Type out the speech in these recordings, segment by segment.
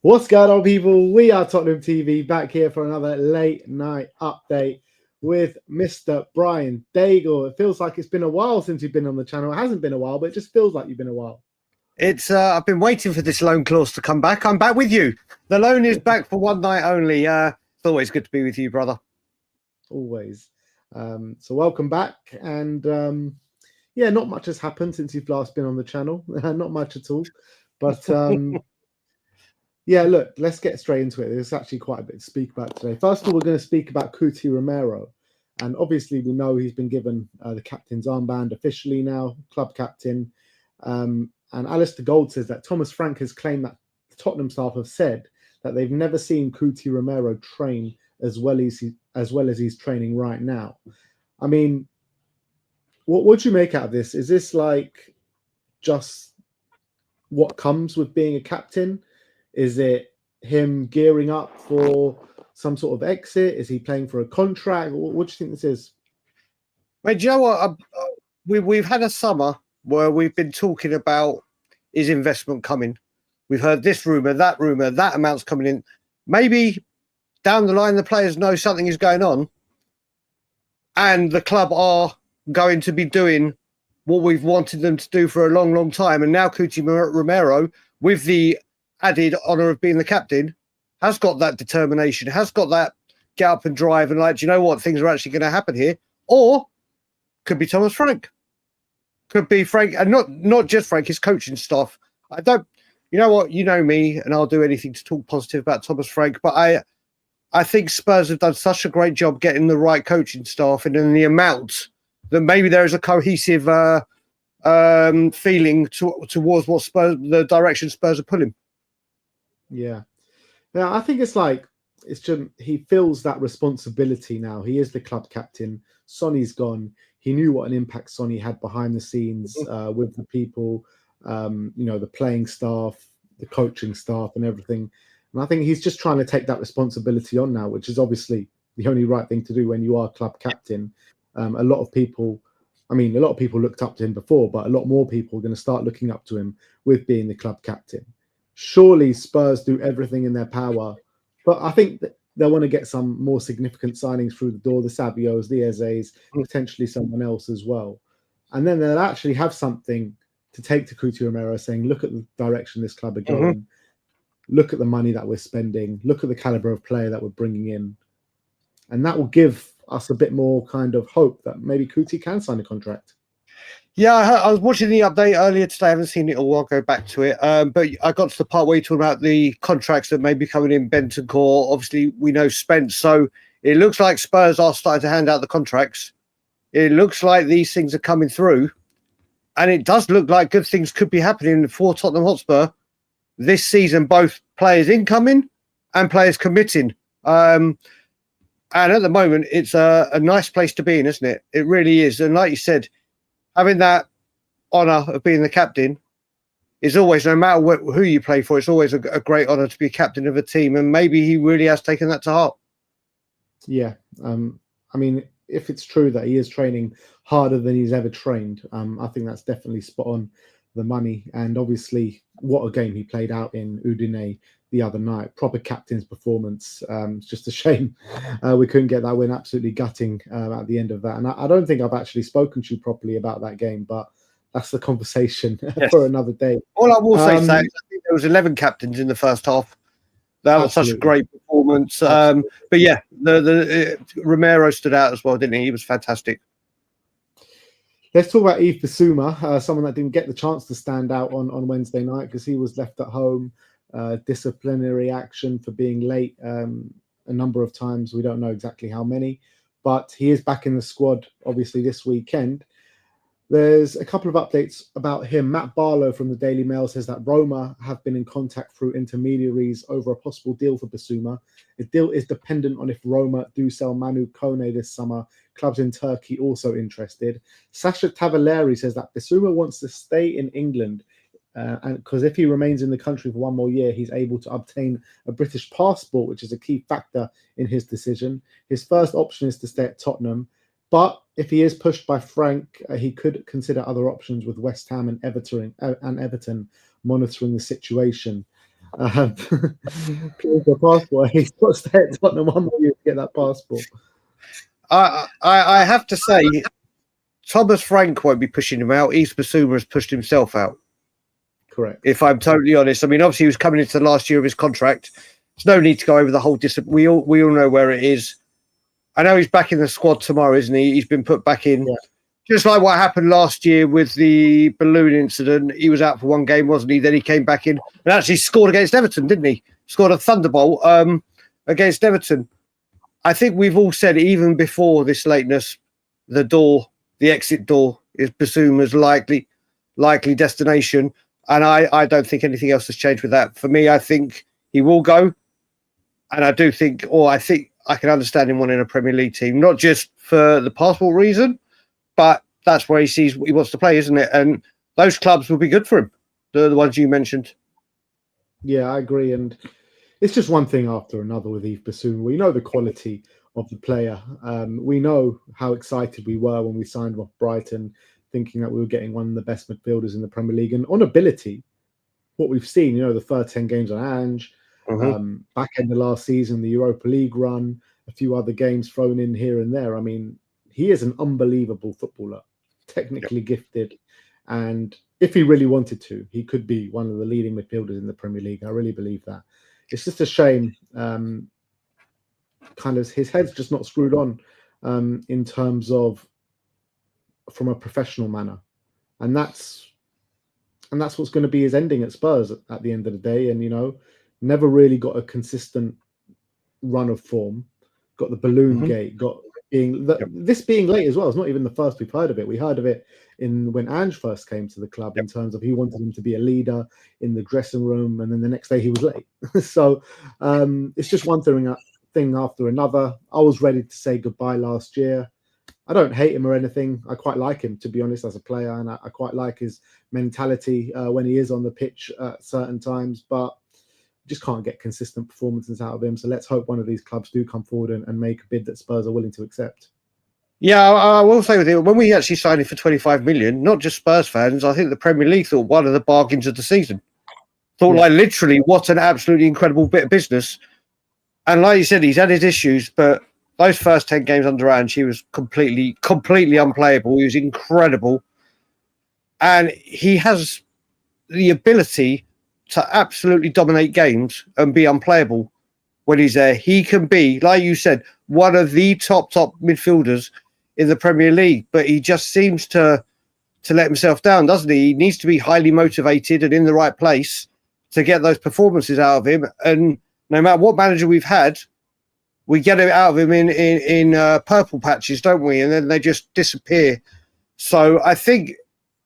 What's going on, people? We are Tottenham TV back here for another late night update with Mr. Brian Daigle. It feels like it's been a while since you've been on the channel. It hasn't been a while, but it just feels like you've been a while. It's I've been waiting for this loan clause to come back. I'm back with you. The loan is back for one night only. It's always good to be with you, brother. Always. So welcome back. And yeah, not much has happened since you've last been on the channel. Not much at all. But yeah, look, let's get straight into it. There's actually quite a bit to speak about today. First of all, we're going to speak about Romero. And obviously, we know he's been given the captain's armband officially now, club captain. And Alistair Gold says that Thomas Frank has claimed that the Tottenham staff have said that they've never seen Romero train as well as he's training right now. I mean, what do you make out of this? Is this like just what comes with being a captain? Is it him gearing up for some sort of exit? Is he playing for a contract? What do you think this is? Mate, do you know what? We've had a summer where we've been talking about his investment coming. We've heard this rumour, that amount's coming in. Maybe down the line, the players know something is going on and the club are going to be doing what we've wanted them to do for a long, long time. And now Romero, with the added honour of being the captain, has got that determination, has got that get up and drive and like, do you know what, things are actually going to happen here? Or could be Thomas Frank. Could be Frank, and not just Frank, his coaching staff. I don't, you know what, you know me, and I'll do anything to talk positive about Thomas Frank, but I think Spurs have done such a great job getting the right coaching staff and in the amount that maybe there is a cohesive feeling towards what the direction Spurs are pulling. Yeah. Now, I think it's like, he feels that responsibility now. He is the club captain. Sonny's gone. He knew what an impact Sonny had behind the scenes with the people, the playing staff, the coaching staff and everything. And I think he's just trying to take that responsibility on now, which is obviously the only right thing to do when you are club captain. A lot of people looked up to him before, but a lot more people are going to start looking up to him with being the club captain. Surely Spurs do everything in their power, but I think that they'll want to get some more significant signings through the door, the Savios, the Ezes, potentially someone else as well. And then they'll actually have something to take to Romero saying, look at the direction this club are going, look at the money that we're spending, look at the caliber of player that we're bringing in. And that will give us a bit more kind of hope that maybe Kuti can sign a contract. Yeah, I was watching the update earlier today. I haven't seen it all. I'll go back to it. But I got to the part where you talk about the contracts that may be coming in. Bentancur, obviously, we know Spence. So it looks like Spurs are starting to hand out the contracts. It looks like these things are coming through. And it does look like good things could be happening for Tottenham Hotspur this season, both players incoming and players committing. And at the moment, it's a nice place to be in, isn't it? It really is. And like you said, having that honour of being the captain is always, no matter who you play for, it's always a great honour to be captain of a team. And maybe he really has taken that to heart. Yeah. I mean, if it's true that he is training harder than he's ever trained, I think that's definitely spot on the money. And obviously, what a game he played out in Udine the other night. Proper captain's performance. It's just a shame we couldn't get that win. Absolutely gutting at the end of that. And I don't think I've actually spoken to you properly about that game, but that's the conversation for another day. All I will say is that I think there was 11 captains in the first half. That was such a great performance. But yeah, the Romero stood out as well, didn't he? He was fantastic. Let's talk about Yves Bissouma, someone that didn't get the chance to stand out on Wednesday night because he was left at home. Disciplinary action for being late a number of times. We don't know exactly how many, but he is back in the squad, obviously, this weekend. There's a couple of updates about him. Matt Barlow from the Daily Mail says that Roma have been in contact through intermediaries over a possible deal for Bissouma. The deal is dependent on if Roma do sell Manu Kone this summer. Clubs in Turkey also interested. Sasha Tavaleri says that Bissouma wants to stay in England and because if he remains in the country for one more year, he's able to obtain a British passport, which is a key factor in his decision. His first option is to stay at Tottenham. But if he is pushed by Frank, he could consider other options with West Ham and Everton monitoring the situation. Here's your passport. He's got to stay at Tottenham one more year to get that passport. I have to say, Thomas Frank won't be pushing him out. Bissouma has pushed himself out. Correct. If I'm totally honest, I mean, obviously he was coming into the last year of his contract. There's no need to go over the whole we all know where it is. I know he's back in the squad tomorrow, isn't he? He's been put back in. Yeah. Just like what happened last year with the balloon incident. He was out for one game, wasn't he? Then he came back in and actually scored against Everton, didn't he? Scored a thunderbolt against Everton. I think we've all said, even before this lateness, the exit door is Bissouma's likely destination. And I don't think anything else has changed with that. For me, I think he will go. And I think I can understand him wanting a Premier League team, not just for the passport reason, but that's where he sees he wants to play, isn't it? And those clubs will be good for him, the ones you mentioned. Yeah, I agree. And it's just one thing after another with Yves Bissouma. We know the quality of the player. We know how excited we were when we signed him off Brighton, thinking that we were getting one of the best midfielders in the Premier League. And on ability, what we've seen, the first 10 games on Ange, back end of last season, the Europa League run, a few other games thrown in here and there. I mean, he is an unbelievable footballer, technically gifted. And if he really wanted to, he could be one of the leading midfielders in the Premier League. I really believe that. It's just a shame. Kind of his head's just not screwed on in terms of from a professional manner. And that's what's going to be his ending at Spurs at the end of the day. And, never really got a consistent run of form. Got the balloon gate, this being late as well. It's not even the first we've heard of it. We heard of it when Ange first came to the club in terms of he wanted him to be a leader in the dressing room, and then the next day he was late. So it's just one thing after another. I was ready to say goodbye last year. I don't hate him or anything. I quite like him, to be honest, as a player, and I quite like his mentality when he is on the pitch at certain times, but just can't get consistent performances out of him. So let's hope one of these clubs do come forward and make a bid that Spurs are willing to accept. Yeah, I will say with you, when we actually signed him for 25 million, not just Spurs fans, I think the Premier League thought one of the bargains of the season. Like literally, what an absolutely incredible bit of business. And like you said, he's had his issues, but those first 10 games under Ange, he was completely unplayable. He was incredible. And he has the ability to absolutely dominate games and be unplayable when he's there. He can be, like you said, one of the top midfielders in the Premier League, but he just seems to let himself down, doesn't he? He needs to be highly motivated and in the right place to get those performances out of him. And no matter what manager we've had, we get it out of him in purple patches, don't we? And then they just disappear. So I think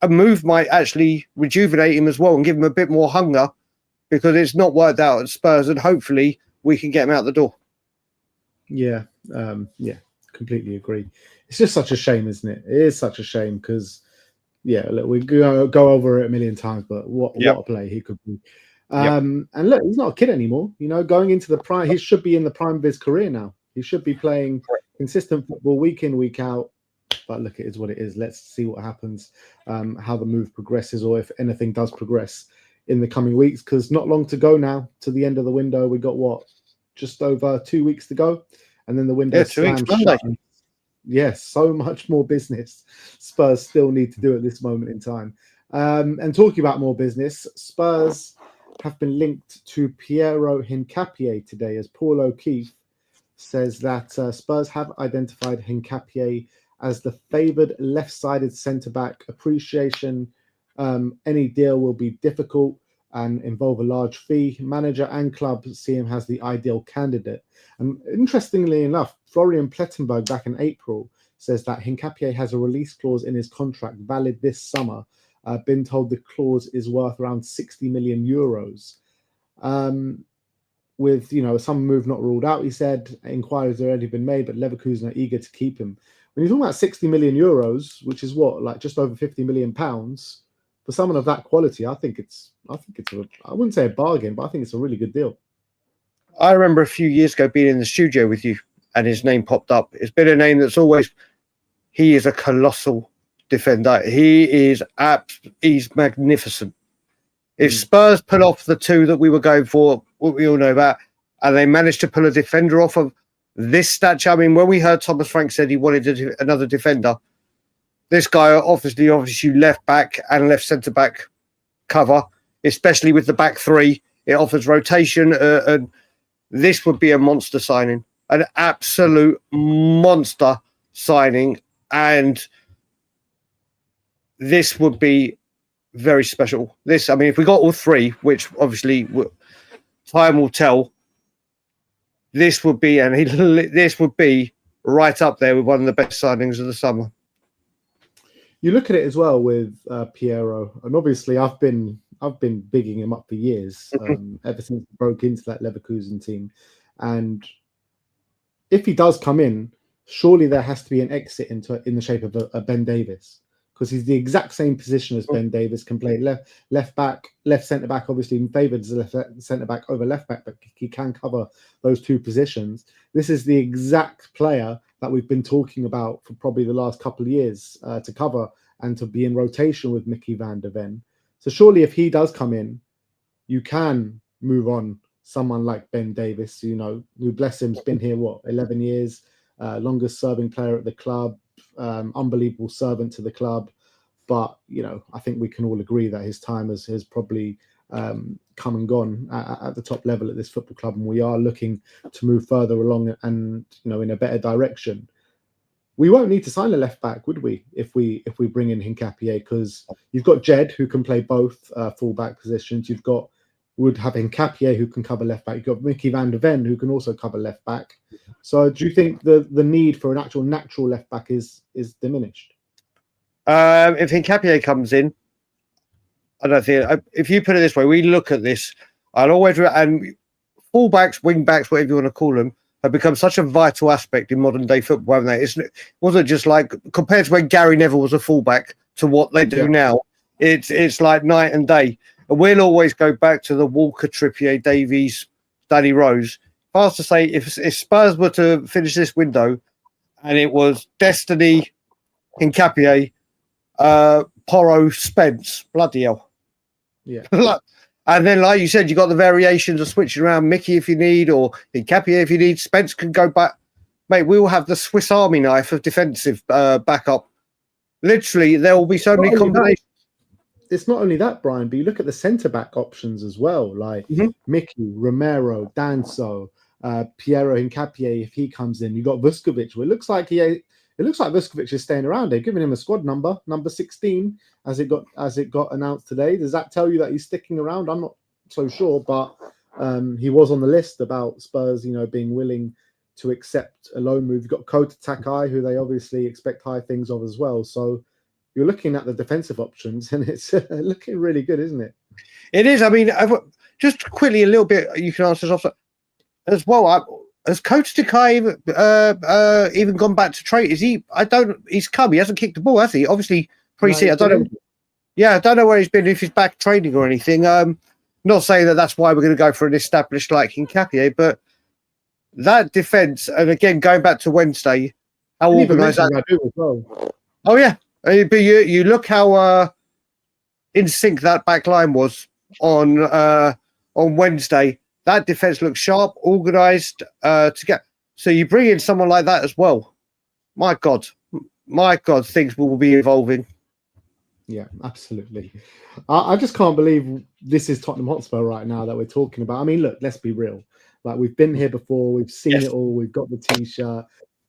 a move might actually rejuvenate him as well and give him a bit more hunger, because it's not worked out at Spurs, and hopefully we can get him out the door. Yeah, completely agree. It's just such a shame, isn't it? It is such a shame because, look, we go over it a million times, but what a play he could be. And look, he's not a kid anymore. Going into the prime, he should be in the prime of his career now. He should be playing consistent football week in, week out. But look, it is what it is. Let's see what happens, how the move progresses, or if anything does progress in the coming weeks, because not long to go now to the end of the window. We got just over 2 weeks to go, and then the window slams shut. Yes, so much more business Spurs still need to do at this moment in time. And talking about more business, Spurs have been linked to Piero Hincapie today, as Paul O'Keefe says that Spurs have identified Hincapie as the favoured left-sided centre-back. Appreciation. Any deal will be difficult and involve a large fee. Manager and club see him as the ideal candidate. And interestingly enough, Florian Plettenberg back in April says that Hincapie has a release clause in his contract valid this summer. Been told the clause is worth around 60 million euros. With some move not ruled out, he said. Inquiries have already been made, but Leverkusen are eager to keep him. When you're talking about 60 million euros, which is just over 50 million pounds, for someone of that quality, I think it's I wouldn't say a bargain, but I think it's a really good deal. I remember a few years ago being in the studio with you and his name popped up. It's been a name that's he is a colossal defender. He's magnificent. If Spurs pull off the two that we were going for, what we all know about, and they managed to pull a defender off of this stature, I mean, when we heard Thomas Frank said he wanted another defender, this guy obviously left back and left centre back cover, especially with the back three. It offers rotation, and this would be a monster signing, an absolute monster signing, and this would be very special. This, I mean, if we got all three, which obviously time will tell, this would be, this would be right up there with one of the best signings of the summer. You look at it as well with Piero, and obviously I've been bigging him up for years, ever since he broke into that Leverkusen team. And if he does come in, surely there has to be an exit in the shape of a Ben Davis, because he's the exact same position as Ben Davis, can play left back, left centre back, obviously favoured as a left centre back over left back, but he can cover those two positions. This is the exact player that we've been talking about for probably the last couple of years to cover and to be in rotation with Mickey van der Ven. So surely if he does come in, you can move on someone like Ben Davis, you know, who, bless him, has been here, 11 years, longest serving player at the club, unbelievable servant to the club. But, you know, I think we can all agree that his time has probably come and gone at the top level at this football club, and we are looking to move further along and, you know, in a better direction. We won't need to sign a left back, would we, if we bring in Hincapie? Because you've got Jed, who can play both full back positions. Would have Hincapie, who can cover left back. You've got Mickey van der Ven, who can also cover left back. So do you think the need for an actual natural left back is diminished? If Hincapie comes in, I don't think. If you put it this way, we look at this. I'll always and fullbacks, wing backs, whatever you want to call them, have become such a vital aspect in modern day football, haven't they? It wasn't just like compared to when Gary Neville was a fullback to what they do now. It's like night and day. And we'll always go back to the Walker, Trippier, Davies, Danny Rose. If I was to say, if Spurs were to finish this window, and it was Destiny, Hincapie, Porro, Spence, bloody hell. Yeah. And then, like you said, you got the variations of switching around Mickey if you need, or Hincapie if you need. Spence can go back. Mate, we will have the Swiss Army knife of defensive backup. Literally, there will be so many combinations. It's not only that, Brian, but you look at the centre-back options as well, like Mickey, Romero, Danso, Piero Hincapie, if he comes in. You got Vuskovic. Well, it looks like Vuskovic is staying around. They're giving him a squad number 16, as it got announced today. Does that tell you that he's sticking around? I'm not so sure, but he was on the list about Spurs, you know, being willing to accept a loan move. You've got Kota Takai, who they obviously expect high things of as well. So you're looking at the defensive options, and it's looking really good, isn't it? It is. I mean, just quickly a little bit. You can answer this off as well. Has Kota Takai even gone back to trade? Is he? I don't. He's come. He hasn't kicked the ball, has he? Obviously, pre-season. No, I don't know. Yeah, I don't know where he's been. If he's back training or anything. Not saying that's why we're going to go for an established like Hincapie, but that defense, and again going back to Wednesday, how organised that as well. Oh yeah. But you look how in sync that back line was on Wednesday. That defense looks sharp, organised together. So you bring in someone like that as well. My God, things will be evolving. Yeah, absolutely. I just can't believe this is Tottenham Hotspur right now that we're talking about. I mean, look, let's be real. Like, we've been here before. We've seen it all. We've got the T-shirt.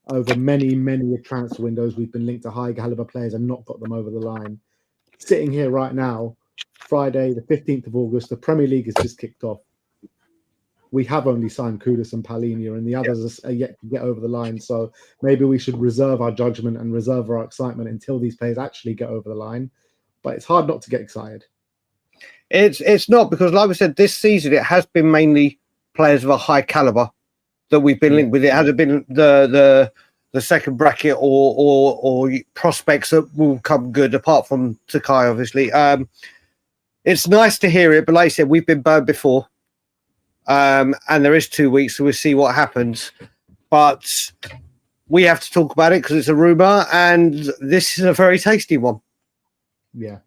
Over many transfer windows, we've been linked to high caliber players and not got them over the line. Sitting here right now, Friday, the 15th of August, the Premier League has just kicked off. We have only signed Kudus and Palhinha, and the others are yet to get over the line. So maybe we should reserve our judgment and reserve our excitement until these players actually get over the line. But it's hard not to get excited. It's not, because, like we said, this season it has been mainly players of a high caliber that we've been linked with. It hasn't been the second bracket or prospects that will come good, apart from Takai, obviously. It's nice to hear it, but like I said, we've been burned before. And there is 2 weeks, so we'll see what happens. But we have to talk about it because it's a rumour, and this is a very tasty one. Yeah.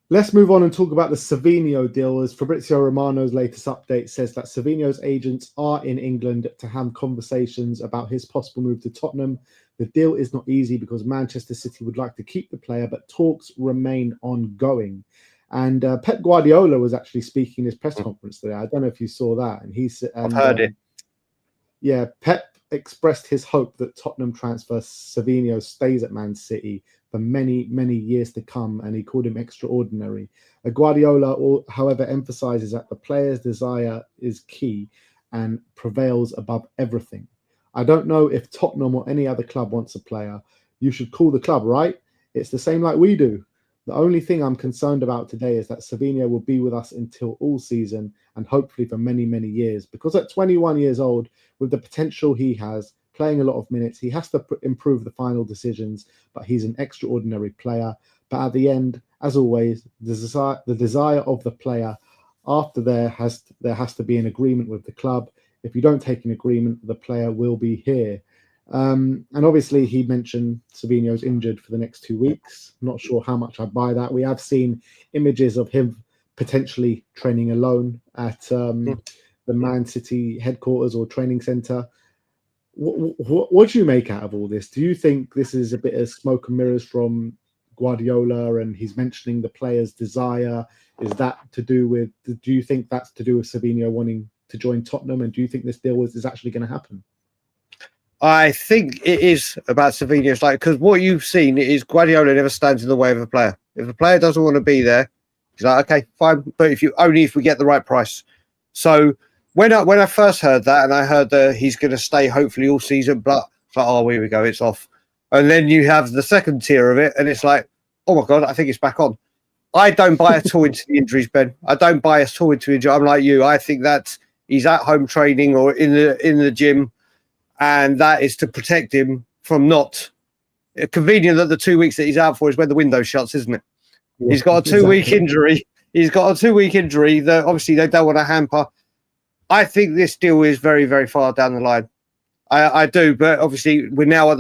Let's move on and talk about the Savinho deal. As Fabrizio Romano's latest update says that Savinho's agents are in England to have conversations about his possible move to Tottenham. The deal is not easy because Manchester City would like to keep the player, but talks remain ongoing. And Pep Guardiola was actually speaking in his press conference today. I don't know if you saw that. And he said, I've heard it. Yeah, Pep expressed his hope that Tottenham transfer Savinho stays at Man City for many, many years to come, and he called him extraordinary. Guardiola, however, emphasizes that the player's desire is key and prevails above everything. I don't know if Tottenham or any other club wants a player. You should call the club, right? It's the same like we do. The only thing I'm concerned about today is that Savinho will be with us until all season and hopefully for many, many years. Because at 21 years old, with the potential he has, playing a lot of minutes, he has to improve the final decisions, but he's an extraordinary player. But at the end, as always, the desire of the player after there has to be an agreement with the club. If you don't take an agreement, the player will be here. And obviously, he mentioned Savinho's injured for the next 2 weeks. Not sure how much I buy that. We have seen images of him potentially training alone at the Man City headquarters or training centre. What do you make out of all this? Do you think this is a bit of smoke and mirrors from Guardiola, and he's mentioning the player's desire? Is that to do with? Do you think that's to do with Savinho wanting to join Tottenham? And do you think this deal is actually going to happen? I think it is about Savinho's because what you've seen is Guardiola never stands in the way of a player. If a player doesn't want to be there, he's like, okay, fine, but if we get the right price. So when I first heard that, and I heard that he's going to stay hopefully all season, but it's like, oh, here we go, it's off. And then you have the second tier of it, and it's like, oh my god, I think it's back on. I don't buy at all into the injuries, Ben. I don't buy at all into injury. I'm like you. I think that he's at home training or in the gym. And that is to protect him from not convenient that the 2 weeks that he's out for is when the window shuts, isn't it? Yeah, he's got a 2 week injury. He's got a 2 week injury that obviously they don't want to hamper. I think this deal is very, very far down the line. I do, but obviously we're now at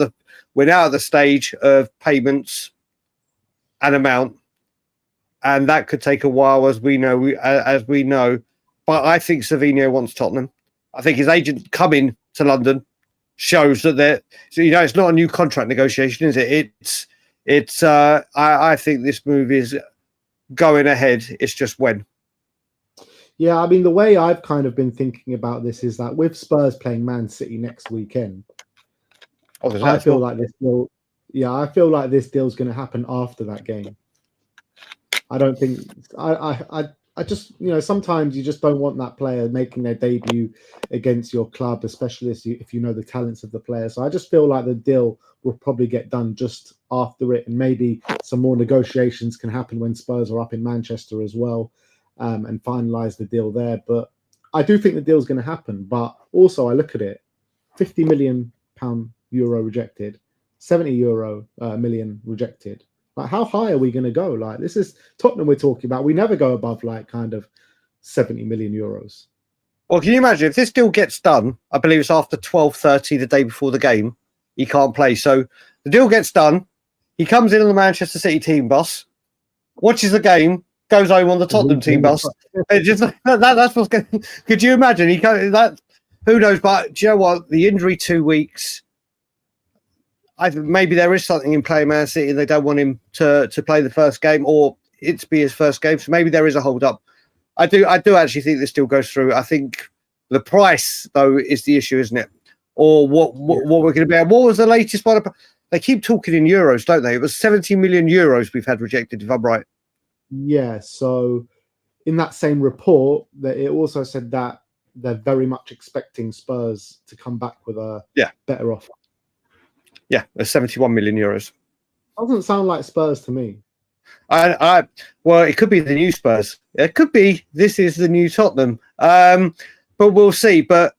the stage of payments and amount, and that could take a while, as we know. But I think Savinho wants Tottenham. I think his agent coming to London shows that it's not a new contract negotiation, is it? I think this move is going ahead. It's just when. Yeah, I mean, the way I've kind of been thinking about this is that with Spurs playing Man City next weekend, I feel like this deal's going to happen after that game. I don't think I just, sometimes you just don't want that player making their debut against your club, especially if you know the talents of the player. So I just feel like the deal will probably get done just after it, and maybe some more negotiations can happen when Spurs are up in Manchester as well, and finalise the deal there. But I do think the deal's going to happen. But also I look at it, £50 million euro rejected, 70 euro million rejected. Like, how high are we going to go? Like, this is Tottenham we're talking about. We never go above like kind of 70 million euros. Well, can you imagine if this deal gets done? I believe it's after 12:30 the day before the game. He can't play, so the deal gets done. He comes in on the Manchester City team bus, watches the game, goes home on the Tottenham team bus. That's what's going. Could you imagine? Who knows? But do you know what? The injury 2 weeks. Maybe there is something in playing Man City. They don't want him to play the first game or it to be his first game. So maybe there is a hold up. I do actually think this still goes through. I think the price, though, is the issue, isn't it? Or what we're going to be. What was the latest one? They keep talking in euros, don't they? It was 70 million euros we've had rejected, if I'm right. Yeah. So in that same report, that it also said that they're very much expecting Spurs to come back with a better offer. Yeah, there's 71 million euros. Doesn't sound like Spurs to me. Well, it could be the new Spurs. It could be this is the new Tottenham. But we'll see. But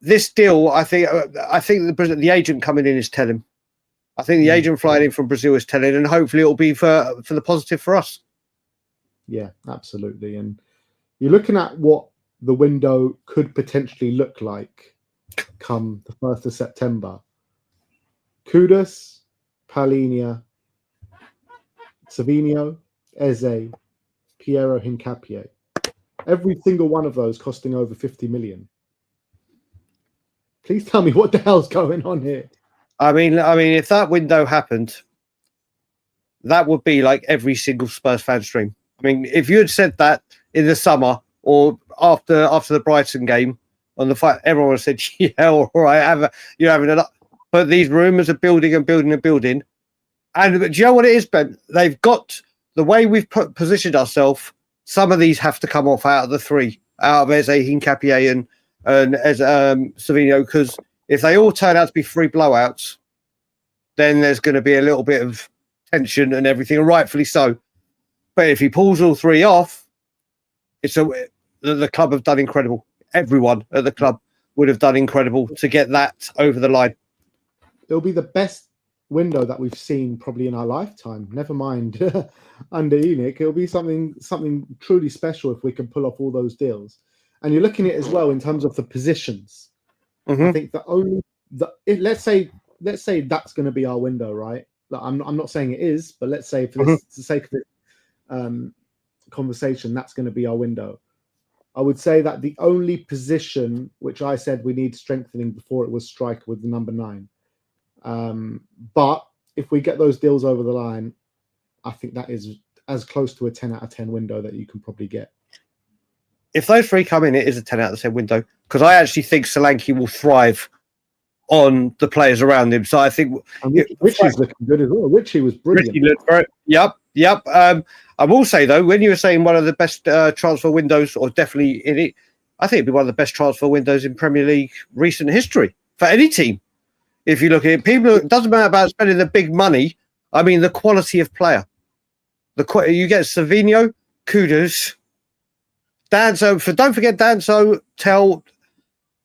this deal, I think the agent coming in is telling. I think the agent flying in from Brazil is telling, and hopefully it'll be for the positive for us. Yeah, absolutely. And you're looking at what the window could potentially look like come the 1st of September. Kudus, Palhinha, Savinho, Eze, Piero Hincapie. Every single one of those costing over 50 million. Please tell me what the hell's going on here. I mean, if that window happened, that would be like every single Spurs fan's dream. I mean, if you had said that in the summer or after the Brighton game on the fight, everyone would have said, "Yeah, all right, you're having enough." But these rumours are building and building and building. And do you know what it is, Ben? They've got the way we've positioned ourselves. Some of these have to come off out of the three, out of Eze, Hincapie, and as Savinho, because if they all turn out to be three blowouts, then there's going to be a little bit of tension and everything, and rightfully so. But if he pulls all three off, the club have done incredible. Everyone at the club would have done incredible to get that over the line. It'll be the best window that we've seen probably in our lifetime. Never mind under ENIC. It'll be something truly special if we can pull off all those deals. And you're looking at it as well in terms of the positions. Mm-hmm. I think let's say that's going to be our window, right? Like, I'm not saying it is, but let's say for the sake of this conversation, that's going to be our window. I would say that the only position which I said we need strengthening before it was striker with the number 9. But if we get those deals over the line, I think that is as close to a 10 out of 10 window that you can probably get. If those three come in, it is a 10 out of 10 window, because I actually think Solanke will thrive on the players around him. So I think Richie's looking good as well. Richie was brilliant. Richie looked very, yep. I will say though, when you were saying one of the best transfer windows, or definitely in it, I think it'd be one of the best transfer windows in Premier League recent history for any team. If you look at it, it doesn't matter about spending the big money. I mean, the quality of player. You get Savinho, Kudus, Danso. Don't forget Danso.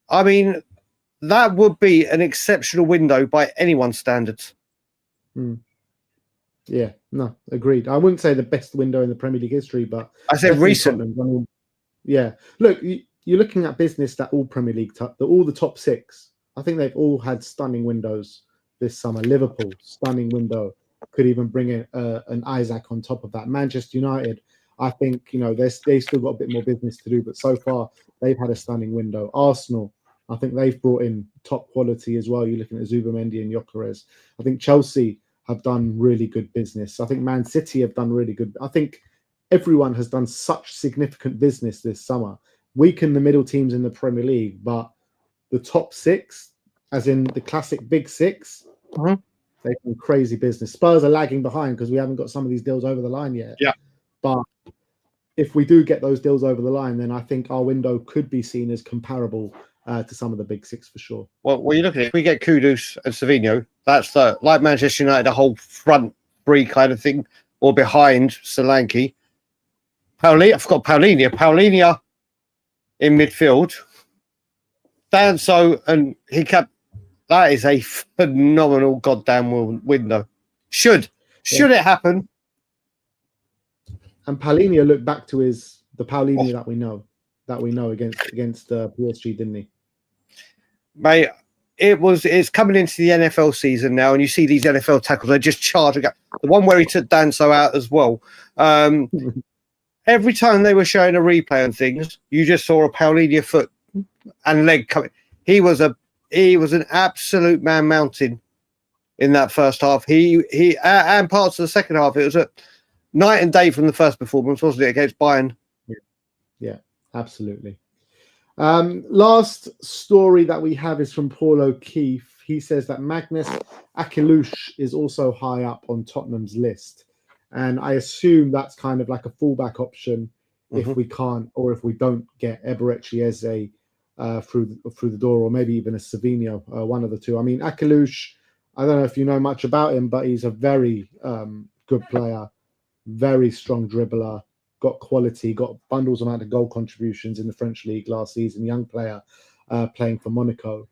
I mean, that would be an exceptional window by anyone's standards. Yeah, no, agreed. I wouldn't say the best window in the Premier League history, but I said recent. I mean, yeah, look, you're looking at business that all Premier League, all the top 6. I think they've all had stunning windows this summer. Liverpool, stunning window. Could even bring in an Isaac on top of that. Manchester United, I think, they've still got a bit more business to do, but so far they've had a stunning window. Arsenal, I think they've brought in top quality as well. You're looking at Zubamendi and Gyökeres. I think Chelsea have done really good business. I think Man City have done really good. I think everyone has done such significant business this summer. Weaken the middle teams in the Premier League, but the top 6, as in the classic big 6, they've done crazy business. Spurs are lagging behind because we haven't got some of these deals over the line yet. Yeah. But if we do get those deals over the line, then I think our window could be seen as comparable to some of the big 6 for sure. Well, when you look at it, if we get Kudus and Savinho, that's like Manchester United, a whole front 3 kind of thing, or behind Solanke. I forgot Palhinha in midfield. Danso and Hincapie. That is a phenomenal goddamn window. Should it happen? And Palhinha looked back to the Palhinha that we know against PSG, didn't he? Mate, it's coming into the NFL season now, and you see these NFL tackles, they just charging up. The one where he took Danso out as well. Every time they were showing a replay and things, you just saw a Palhinha foot and leg coming. He was an absolute man mountain in that first half. He and parts of the second half. It was a night and day from the first performance, wasn't it, against Bayern? Yeah, absolutely. Last story that we have is from Paul O'Keefe. He says that Magnus Akliouche is also high up on Tottenham's list. And I assume that's kind of like a fallback option if we can't, or if we don't get Eberechi Eze through the door, or maybe even a Savinho, one of the two. I mean, Akliouche, I don't know if you know much about him, but he's a very good player, very strong dribbler, got quality, got bundles amount of goal contributions in the French league last season, young player playing for Monaco.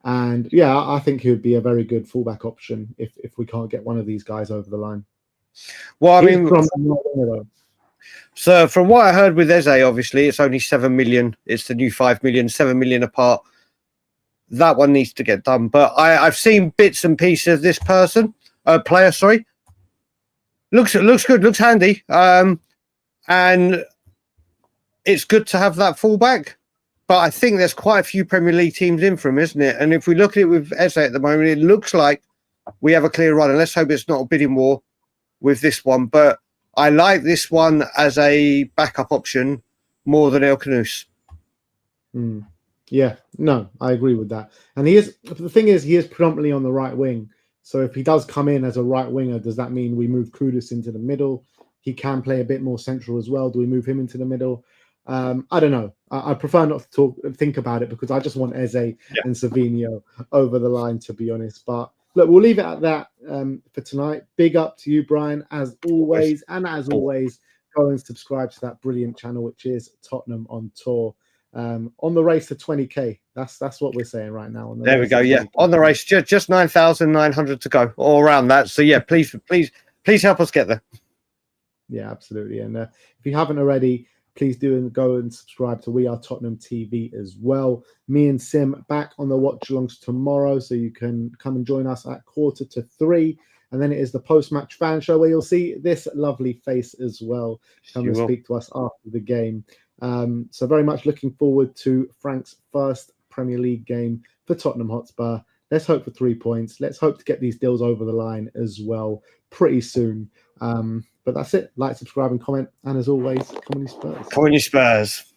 And yeah, I think he would be a very good fullback option if we can't get one of these guys over the line. Well, I mean, so from what I heard with Eze, obviously it's only 7 million. It's the new 5 million, 7 million apart. That one needs to get done. But I've seen bits and pieces of this player. looks good, looks handy. And it's good to have that fullback. But I think there's quite a few Premier League teams in for him, isn't it? And if we look at it with Eze at the moment, it looks like we have a clear run. And let's hope it's not a bidding war with this one. But I like this one as a backup option more than Akliouche. Yeah, no, I agree with that. And the thing is, he is predominantly on the right wing. So if he does come in as a right winger, does that mean we move Kudus into the middle? He can play a bit more central as well. Do we move him into the middle? I don't know. I prefer not to think about it because I just want Eze and Savinho over the line, to be honest. But look, we'll leave it at that for tonight. Big up to you, Brian, as always. And as always, go and subscribe to that brilliant channel, which is Tottenham on Tour. On the race to 20k. That's what we're saying right now. There we go. Yeah, on the race, just 9,900 to go, or around that. So yeah, please help us get there. Yeah, absolutely. And if you haven't already, please do go and subscribe to We Are Tottenham TV as well. Me and Sim back on the watch alongs tomorrow, so you can come and join us at 2:45. And then it is the post-match fan show where you'll see this lovely face as well come and speak to us after the game. So very much looking forward to Frank's first Premier League game for Tottenham Hotspur. Let's hope for 3 points. Let's hope to get these deals over the line as well pretty soon. But that's it. Like, subscribe, and comment. And as always, come on, you Spurs. Come on, you Spurs.